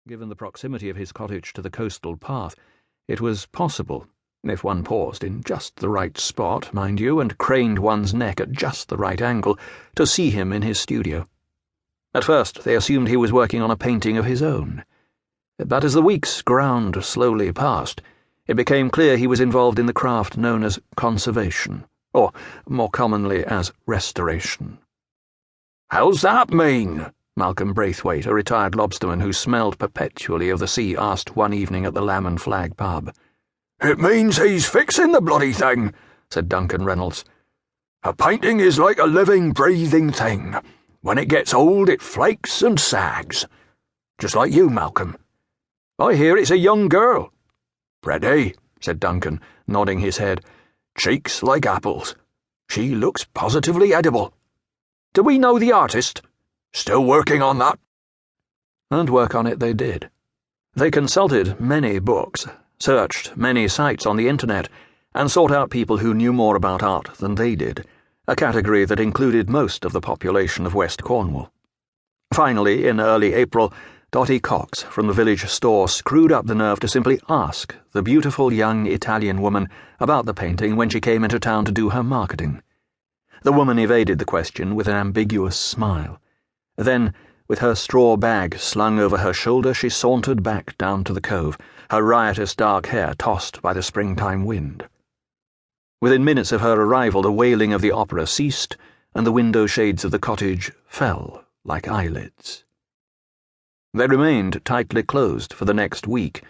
Given the proximity of his cottage to the coastal path, it was possible, if one paused in just the right spot, mind you, and craned one's neck at just the right angle, to see him in his studio. At first they assumed he was working on a painting of his own. But as the weeks ground slowly past, it became clear he was involved in the craft known as conservation, or more commonly as restoration. "How's that mean?" Malcolm Braithwaite, a retired lobsterman who smelled perpetually of the sea, asked one evening at the Lamb and Flag pub. "It means he's fixing the bloody thing," said Duncan Reynolds. "A painting is like a living, breathing thing. When it gets old, it flakes and sags. Just like you, Malcolm. I hear it's a young girl." "Pretty," said Duncan, nodding his head. "Cheeks like apples. She looks positively edible. Do we know the artist?" "Still working on that." And work on it they did. They consulted many books, searched many sites on the internet, and sought out people who knew more about art than they did, a category that included most of the population of West Cornwall. Finally, in early April, Dottie Cox from the village store screwed up the nerve to simply ask the beautiful young Italian woman about the painting when she came into town to do her marketing. The woman evaded the question with an ambiguous smile. Then, with her straw bag slung over her shoulder, she sauntered back down to the cove, her riotous dark hair tossed by the springtime wind. Within minutes of her arrival, the wailing of the opera ceased, and the window shades of the cottage fell like eyelids. They remained tightly closed for the next week,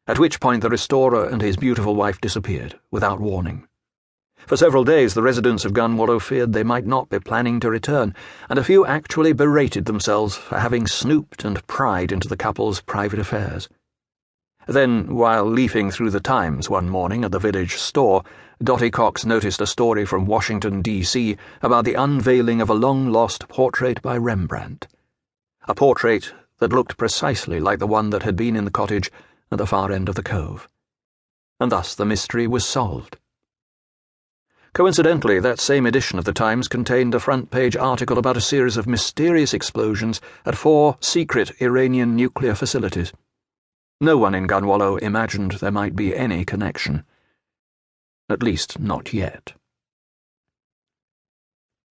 at which point the restorer and his beautiful wife disappeared without warning. For several days the residents of Gunwallow feared they might not be planning to return, and a few actually berated themselves for having snooped and pried into the couple's private affairs. Then, while leafing through the Times one morning at the village store, Dottie Cox noticed a story from Washington, D.C. about the unveiling of a long-lost portrait by Rembrandt. A portrait that looked precisely like the one that had been in the cottage at the far end of the cove. And thus the mystery was solved. Coincidentally, that same edition of the Times contained a front-page article about a series of mysterious explosions at 4 secret Iranian nuclear facilities. No one in Gunwallow imagined there might be any connection. At least not yet.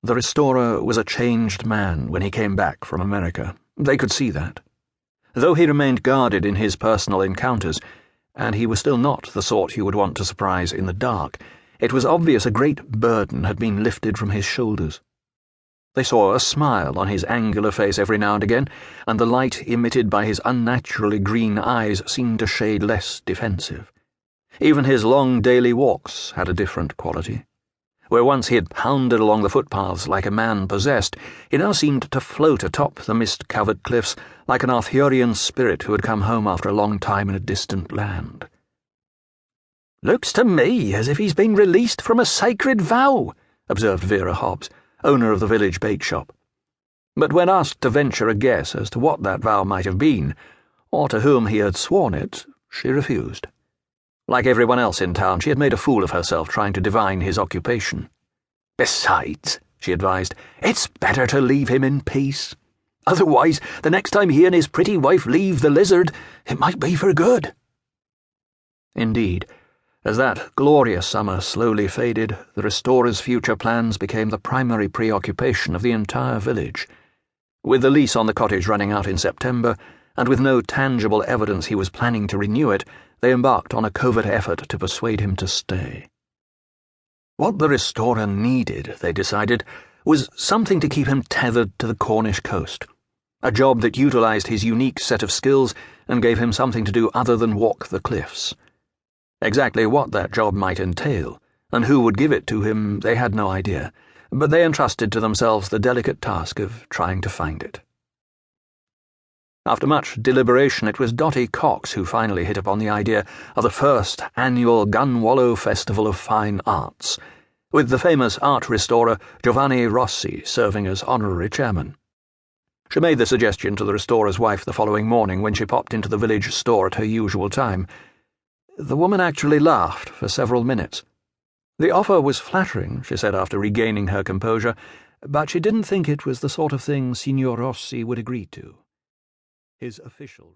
The restorer was a changed man when he came back from America. They could see that. Though he remained guarded in his personal encounters, and he was still not the sort you would want to surprise in the dark, it was obvious a great burden had been lifted from his shoulders. They saw a smile on his angular face every now and again, and the light emitted by his unnaturally green eyes seemed a shade less defensive. Even his long daily walks had a different quality. Where once he had pounded along the footpaths like a man possessed, he now seemed to float atop the mist-covered cliffs like an Arthurian spirit who had come home after a long time in a distant land. "Looks to me as if he's been released from a sacred vow," observed Vera Hobbs, owner of the village bake-shop. But when asked to venture a guess as to what that vow might have been, or to whom he had sworn it, she refused. Like everyone else in town, she had made a fool of herself trying to divine his occupation. "Besides," she advised, "it's better to leave him in peace. Otherwise, the next time he and his pretty wife leave the Lizard, it might be for good." Indeed, as that glorious summer slowly faded, the restorer's future plans became the primary preoccupation of the entire village. With the lease on the cottage running out in September, and with no tangible evidence he was planning to renew it, they embarked on a covert effort to persuade him to stay. What the restorer needed, they decided, was something to keep him tethered to the Cornish coast, a job that utilized his unique set of skills and gave him something to do other than walk the cliffs. Exactly what that job might entail, and who would give it to him, they had no idea, but they entrusted to themselves the delicate task of trying to find it. After much deliberation, it was Dottie Cox who finally hit upon the idea of the first annual Gunwallow Festival of Fine Arts, with the famous art restorer Giovanni Rossi serving as honorary chairman. She made the suggestion to the restorer's wife the following morning when she popped into the village store at her usual time. The woman actually laughed for several minutes. The offer was flattering, she said after regaining her composure, but she didn't think it was the sort of thing Signor Rossi would agree to. His official